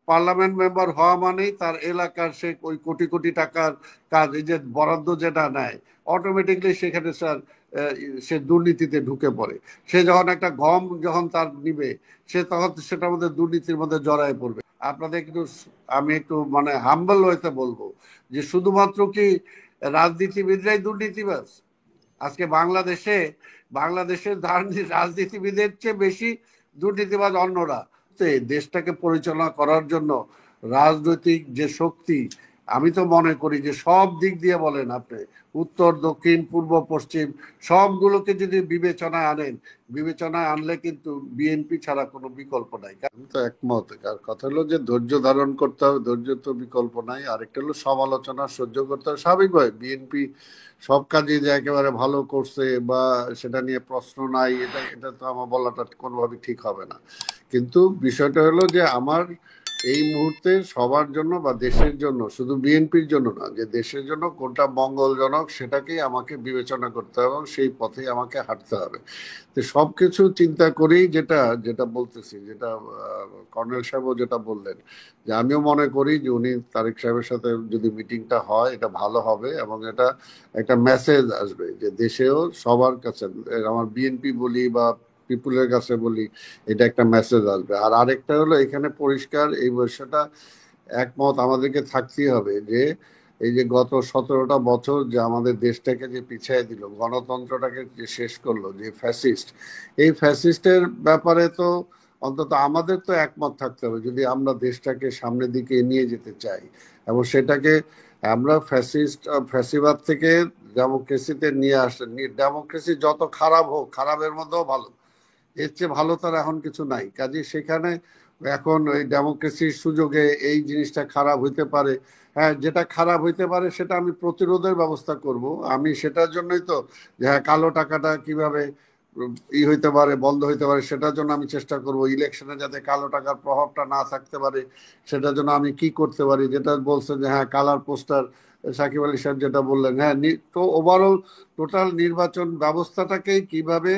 Parliament member হওয়া মানেই তার এলাকার সে ওই কোটি কোটি টাকার কাজ, এই যে বরাদ্দ যেটা নেয়, অটোমেটিকলি সেখানে স্যার সে দুর্নীতিতে ঢুকে পড়ে। সে যখন একটা গম যখন তার নিবে, সে তখন সেটার মধ্যে দুর্নীতির মধ্যে জড়ায় পড়বে। আপনাদের একটু, আমি একটু মানে হাম্বল হইতে বলবো যে শুধুমাত্র কি রাজনীতিবিদরাই দুর্নীতিবাজ? আজকে বাংলাদেশের রাজনীতিবিদের চেয়ে বেশি দুর্নীতিবাজ অন্যরা। তো এই দেশটাকে পরিচালনা করার জন্য রাজনৈতিক যে শক্তি, আমি তো মনে করি যে সব দিক দিয়ে বলেন আপনি, উত্তর দক্ষিণ পূর্ব পশ্চিম, সবগুলোকে যদি বিবেচনায় আনেন, বিবেচনায় আনলে কিন্তু বিএনপি ছাড়া কোনো বিকল্প নাই। আমি তো একমত। আর কথা হলো যে ধৈর্য ধারণ করতে হবে, ধৈর্য তো বিকল্প নাই। আরেকটা হলো সমালোচনা সহ্য করতে হবে। স্বাভাবিকভাবে বিএনপি সব কাজে যে একেবারে ভালো করছে বা সেটা নিয়ে প্রশ্ন নাই, এটা এটা তো আমার বলাটা কোনোভাবে ঠিক হবে না। কিন্তু বিষয়টা হলো যে আমার এই মুহূর্তে সবার জন্য বা দেশের জন্য, শুধু বিএনপির জন্য না, যে দেশের জন্য কোনটা মঙ্গলজনক সেটাকেই আমাকে বিবেচনা করতে হবে এবং সেই পথেই আমাকে হাঁটতে হবে। তো সবকিছু চিন্তা করেই যেটা যেটা বলতেছি, যেটা কর্নেল সাহেবও যেটা বললেন, যে আমিও মনে করি যে উনি তারেক সাহেবের সাথে যদি মিটিংটা হয় এটা ভালো হবে এবং এটা একটা মেসেজ আসবে যে দেশেও সবার কাছে, আমার বিএনপি বলি বা পিপুলের কাছে বলি, এটা একটা মেসেজ আসবে। আর আরেকটা হলো এখানে পরিষ্কার এই বিষয়টা একমত আমাদেরকে থাকতেই হবে যে এই যে গত 17টা বছর যে আমাদের দেশটাকে যে পিছিয়ে দিল, গণতন্ত্রটাকে যে শেষ করলো যে ফ্যাসিস্ট, এই ফ্যাসিস্টের ব্যাপারে তো অন্তত আমাদের তো একমত থাকতে হবে যদি আমরা দেশটাকে সামনের দিকে নিয়ে যেতে চাই। এবং সেটাকে আমরা ফ্যাসিবাদ থেকে ডেমোক্রেসিতে নিয়ে আসতে, ডেমোক্রেসি যত খারাপ হোক, খারাপের মধ্যেও ভালো, এর চেয়ে ভালো তার এখন কিছু নাই। কাজে সেখানে এখন ওই ডেমোক্রেসির সুযোগে এই জিনিসটা খারাপ হইতে পারে। হ্যাঁ, যেটা খারাপ হইতে পারে সেটা আমি প্রতিরোধের ব্যবস্থা করব। আমি সেটার জন্যই তো যে হ্যাঁ, কালো টাকাটা কিভাবে হইতে পারে, বন্ধ হইতে পারে, সেটার জন্য আমি চেষ্টা করব। ইলেকশনে যাতে কালো টাকার প্রভাবটা না থাকতে পারে সেটার জন্য আমি কি করতে পারি, যেটা বলছে যে হ্যাঁ কালার পোস্টার, সাকিব আলী সাহেব যেটা বললেন, হ্যাঁ তো ওভারঅল টোটাল নির্বাচন ব্যবস্থাটাকেই কিভাবে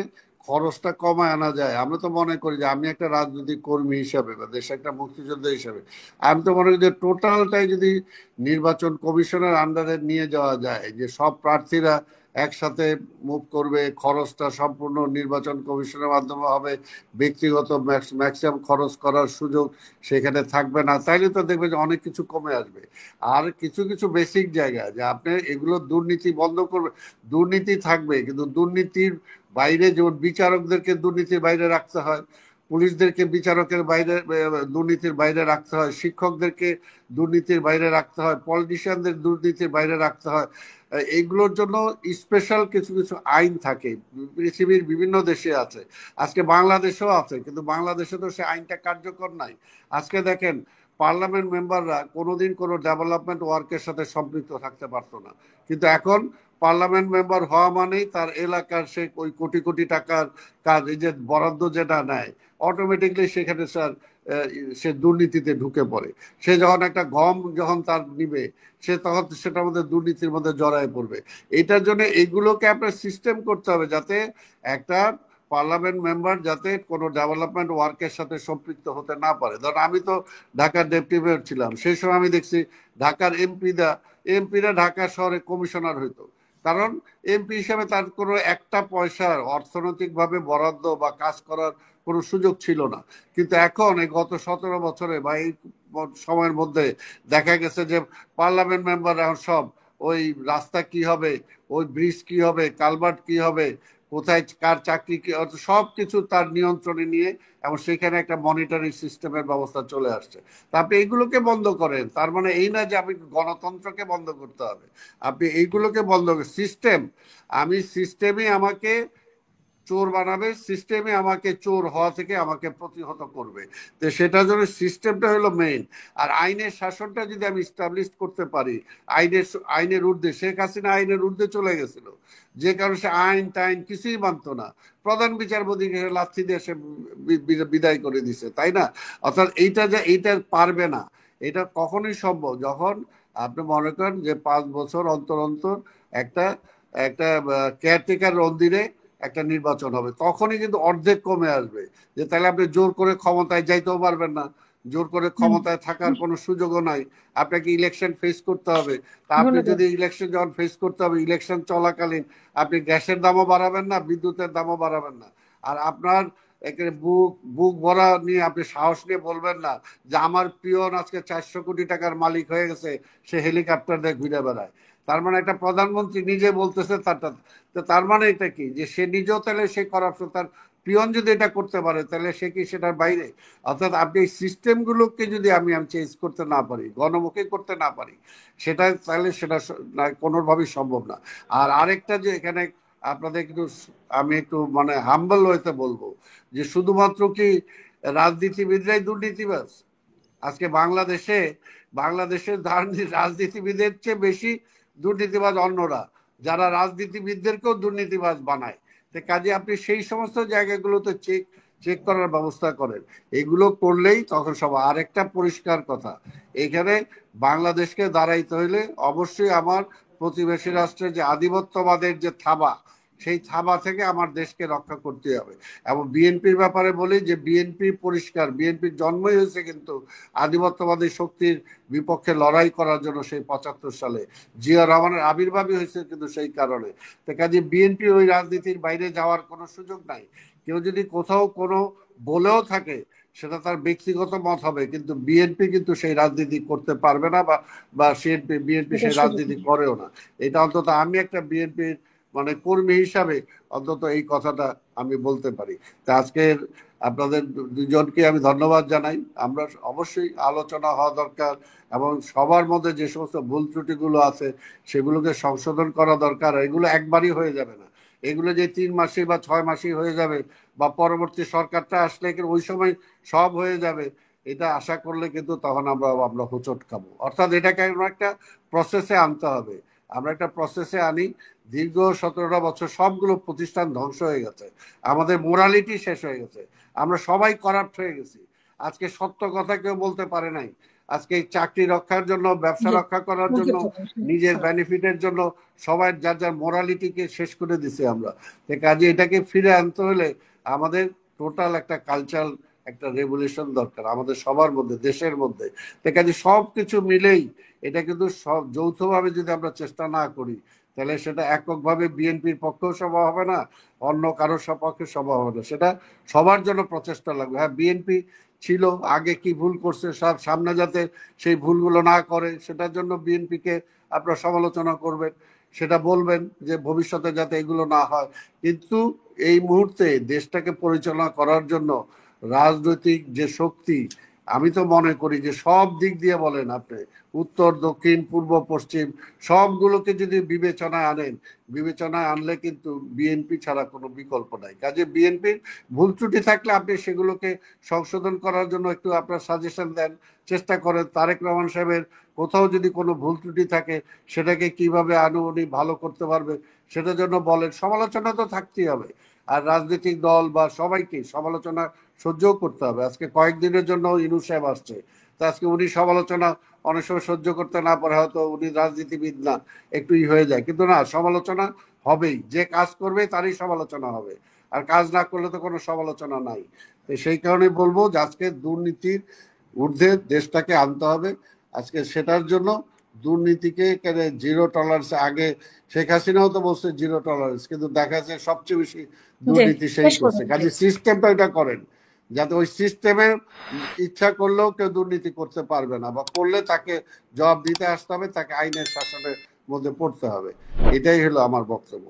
খরচটা কমায় আনা যায়। আমরা তো মনে করি যে, আমি একটা রাজনৈতিক কর্মী হিসাবে বা দেশে একটা মুক্তিযোদ্ধা হিসাবে, আমি তো মনে করি যে টোটালটাই যদি নির্বাচন কমিশনের আন্ডারে নিয়ে যাওয়া যায়, যে সব প্রার্থীরা একসাথে মুভ করবে, খরচটা সম্পূর্ণ নির্বাচন কমিশনের মাধ্যমে হবে, ব্যক্তিগত ম্যাক্সিমাম খরচ করার সুযোগ সেখানে থাকবে না, তাইলে তো দেখবে যে অনেক কিছু কমে আসবে। আর কিছু কিছু বেসিক জায়গা যে আপনি এগুলো দুর্নীতি বন্ধ করবে, দুর্নীতি থাকবে কিন্তু দুর্নীতির বাইরে, যেমন বিচারকদেরকে দুর্নীতির বাইরে রাখতে হয়, পুলিশদেরকে বিচারকের বাইরে দুর্নীতির বাইরে রাখতে হয়, শিক্ষকদেরকে দুর্নীতির বাইরে রাখতে হয়, পলিটিশিয়ানদের দুর্নীতির বাইরে রাখতে হয়। এইগুলোর জন্য স্পেশাল কিছু কিছু আইন থাকে, পৃথিবীর বিভিন্ন দেশে আছে, আজকে বাংলাদেশেও আছে, কিন্তু বাংলাদেশে তো সে আইনটা কার্যকর নাই। আজকে দেখেন, পার্লামেন্ট মেম্বাররা কোনোদিন কোনো ডেভেলপমেন্ট ওয়ার্কের সাথে সম্পৃক্ত থাকতে পারতো না, কিন্তু এখন পার্লামেন্ট মেম্বার হওয়া মানেই তার এলাকার সে ওই কোটি কোটি টাকার কাজ, এই যে বরাদ্দ যেটা নেয়, অটোমেটিকলি সেখানে স্যার সে দুর্নীতিতে ঢুকে পড়ে। সে যখন একটা গম যখন তার নিবে, সে তখন সেটার মধ্যে দুর্নীতির মধ্যে জড়ায় পড়বে। এটার জন্য এইগুলোকে আপনার সিস্টেম করতে হবে যাতে একটা পার্লামেন্ট মেম্বার যাতে কোনো ডেভেলপমেন্ট ওয়ার্কের সাথে সম্পৃক্ত হতে না পারে। ধরুন আমি তো ঢাকার ডেপুটি মেয়র ছিলাম, সেই সময় আমি দেখছি ঢাকার এমপিরা ঢাকা শহরে কমিশনার হইতো, কারণ এমপি হিসেবে তার কোনো একটা পয়সার অর্থনৈতিকভাবে বরাদ্দ বা কাজ করার কোনো সুযোগ ছিল না। কিন্তু এখন এই গত 17 বছরে বা এই সময়ের মধ্যে দেখা গেছে যে পার্লামেন্ট মেম্বার এখন সব ওই রাস্তা কি হবে, ওই ব্রিজ কি হবে, কালভার্ট কি হবে, কোথায় কার চাকরি কি, সব কিছু তার নিয়ন্ত্রণে নিয়ে, এবং সেখানে একটা মনিটরিং সিস্টেমের ব্যবস্থা চলে আসছে। তা আপনি এইগুলোকে বন্ধ করেন, তার মানে এই না যে আপনি গণতন্ত্রকে বন্ধ করতে হবে। আপনি এইগুলোকে বন্ধ করেন, সিস্টেম, আমি সিস্টেমই আমাকে চোর বানাবে, সিস্টেমে আমাকে চোর হওয়া থেকে আমাকে প্রতিহত করবে। তো সেটার জন্য সিস্টেমটা হলো মেইন। আর আইনের শাসনটা যদি আমি স্টাবলিশ করতে পারি, আইনের ঊর্ধ্বে, শেখ হাসিনা আইনের ঊর্ধ্বে চলে গেছিল, যে কারণে সে আইন টাইন কিছুই মানতো না, প্রধান বিচারপতিকে লাথি দিয়ে সে বিদায় করে দিছে, তাই না? অর্থাৎ এইটা পারবে না। এটা কখনোই সম্ভব যখন আপনি মনে করেন যে 5 বছর অন্তর অন্তর একটা একটা কেয়ারটেকার অধীনে একটা নির্বাচন হবে, তখনই কিন্তু অর্ধেক কমে আসবে। যে তাহলে আপনি জোর করে ক্ষমতায় যাইতেও পারবেন না, জোর করে হুম। ক্ষমতায় থাকার কোনো সুযোগও নাই। আপনাকে ইলেকশন ফেস করতে হবে। তা আপনি ধন্যবাদ। যদি ইলেকশন যখন ফেস করতে হবে, ইলেকশন চলাকালীন আপনি গ্যাসের দামও বাড়াবেন না, বিদ্যুতের দামও বাড়াবেন না। আর আপনার একেবারে বুক বুক ভরা নিয়ে আপনি সাহস নিয়ে বলবেন না যে আমার পিয়ন আজকে 400 কোটি টাকার মালিক হয়ে গেছে, সে হেলিকপ্টার দিয়ে ঘুরে বেড়ায়। তার মানে একটা প্রধানমন্ত্রী নিজে বলতেছে তারটা, তো তার মানে এটা কি যে সে নিজেও তাহলে সে করাপশন, তার পিয়ন যদি এটা করতে পারে তাহলে সে কি সেটার বাইরে? অর্থাৎ আপনি এই সিস্টেমগুলোকে যদি আমি চেঞ্জ করতে না পারি, গণমুখী করতে না পারি, সেটা তাহলে সেটা কোনোভাবেই সম্ভব না। আর আরেকটা যে এখানে আপনাদের একটু আমি একটু মানে হাম্বল হইতে বলবো যে শুধুমাত্র কি রাজনীতিবিদরাই দুর্নীতিবাজ? আজকে বাংলাদেশের রাজনীতিবিদের চেয়ে বেশি দুর্নীতিবাজ অন্যরা, যারা রাজনীতিবিদদেরকেও দুর্নীতিবাজ বানায়। তো কাজে আপনি সেই সমস্ত জায়গাগুলোতে চেক চেক করার ব্যবস্থা করেন। এগুলো করলেই তখন সব। আরেকটা পরিষ্কার কথা, এখানে বাংলাদেশকে দাঁড়াইতে হইলে অবশ্যই আমার প্রতিবেশী রাষ্ট্রের যে আধিপত্যবাদের যে থাবা, সেই থাবা থেকে আমার দেশকে রক্ষা করতে হবে। এবং বিএনপির ব্যাপারে বলি যে বিএনপি পরিষ্কার, বিএনপির জন্মই হয়েছে কিন্তু আধিপত্যবাদী শক্তির বিপক্ষে লড়াই করার জন্য। সেই 75 সালে জিয়া রহমানের আবির্ভাবই হয়েছে কিন্তু সেই কারণে। তো কাজে বিএনপি ওই রাজনীতির বাইরে যাওয়ার কোনো সুযোগ নাই। কেউ যদি কোথাও কোনো বলেও থাকে, সেটা তার ব্যক্তিগত মত হবে, কিন্তু বিএনপি কিন্তু সেই রাজনীতি করতে পারবে না, বা বা বিএনপি এটা সেই সুযোগ রাজনীতি নেই। করেও না। এটা অন্তত আমি একটা বিএনপির মানে কর্মী হিসাবে অন্তত এই কথাটা আমি বলতে পারি। তা আজকের আপনাদের দুজনকে আমি ধন্যবাদ জানাই। আমরা অবশ্যই আলোচনা হওয়া দরকার, এবং সবার মধ্যে যে সমস্ত ভুল ত্রুটিগুলো আছে সেগুলোকে সংশোধন করা দরকার। এগুলো একবারই হয়ে যাবে না, এগুলো যে 3 মাসে বা 6 মাসে হয়ে যাবে, বা পরবর্তী সরকারটা আসলে ওই সময় সব হয়ে যাবে, এটা আশা করলে কিন্তু তখন আমরা হোঁচট খাবো। অর্থাৎ এটাকে আমরা একটা প্রসেসে আনতে হবে। আমরা একটা প্রসেসে আনি। দীর্ঘ 17টা বছর সবগুলো প্রতিষ্ঠান ধ্বংস হয়ে গেছে, আমাদের মোরালিটি শেষ হয়ে গেছে, আমরা সবাই করাপ্ট হয়ে গেছি। আজকে সত্য কথা কেউ বলতে পারে নাই। আজকে চাকরি রক্ষার জন্য, ব্যবসা জি। রক্ষা করার জন্য, মুখের কথা। হুম, নিজের স্যার। বেনিফিটের জন্য সবাই যার যার মোরালিটিকে শেষ করে দিছে আমরা। কাজে এটাকে ফিরে আনতে হলে আমাদের টোটাল একটা কালচারাল একটা রেভলিউশন দরকার আমাদের সবার মধ্যে, দেশের মধ্যে। কাজে সব কিছু মিলেই এটা কিন্তু সব যৌথভাবে যদি আমরা চেষ্টা না করি, তাহলে সেটা এককভাবে বিএনপির পক্ষেও সম্ভব হবে না, অন্য কারোর সপক্ষে সম্ভব হবে না। সেটা সবার জন্য প্রচেষ্টা লাগবে। হ্যাঁ, বিএনপি ছিল, আগে কি ভুল করছে সব সামনে যাতে সেই ভুলগুলো না করে, সেটার জন্য বিএনপিকে আপনারা সমালোচনা করবেন, সেটা বলবেন যে ভবিষ্যতে যাতে এগুলো না হয়। কিন্তু এই মুহূর্তে দেশটাকে পরিচালনা করার জন্য রাজনৈতিক যে শক্তি, আমি তো মনে করি যে সব দিক দিয়ে বলেন আপনি, উত্তর দক্ষিণ পূর্ব পশ্চিম, সবগুলোকে যদি বিবেচনায় আনেন, বিবেচনায় আনলে কিন্তু বিএনপি ছাড়া কোনো বিকল্প নাই। কাজে বিএনপির ভুল ত্রুটি থাকলে আপনি সেগুলোকে সংশোধন করার জন্য একটু আপনার সাজেশন দেন, চেষ্টা করেন। তারেক রহমান সাহেবের কোথাও যদি কোনো ভুল ত্রুটি থাকে, সেটাকে কিভাবে উনি ভালো করতে পারবে সেটার জন্য বলেন। সমালোচনা তো থাকতেই হবে, আর রাজনৈতিক দল বা সবাইকে সমালোচনা সহ্যও করতে হবে। আজকে কয়েকদিনের জন্য ইনু সাহেব আসছে, তো আজকে উনি সমালোচনা অনেক সময় সহ্য করতে না পারে, হয়তো উনি রাজনীতিবিদ না, একটু হয়ে যায়, কিন্তু না, সমালোচনা হবেই। যে কাজ করবে তারই সমালোচনা হবে, আর কাজ না করলে তো কোনো সমালোচনা নাই। তো সেই কারণে বলবো যে আজকে দুর্নীতির ঊর্ধ্বে দেশটাকে আনতে হবে। আজকে সেটার জন্য দুর্নীতিকে জিরো টলারেন্স, আগে শেখ হাসিনাও তো বলছে জিরো টলারেন্স, কিন্তু দেখা যাচ্ছে সবচেয়ে বেশি জি। দুর্নীতি সেই শেষ করছে। করুন। জি। কাজে সিস্টেমটা এটা করেন, যাতে ওই সিস্টেমের ইচ্ছা করলেও কেউ দুর্নীতি করতে পারবে না, বা করলে তাকে জবাব দিতে আসতে হবে, তাকে আইনের শাসনের মধ্যে পড়তে হবে। এটাই হলো আমার বক্তব্য।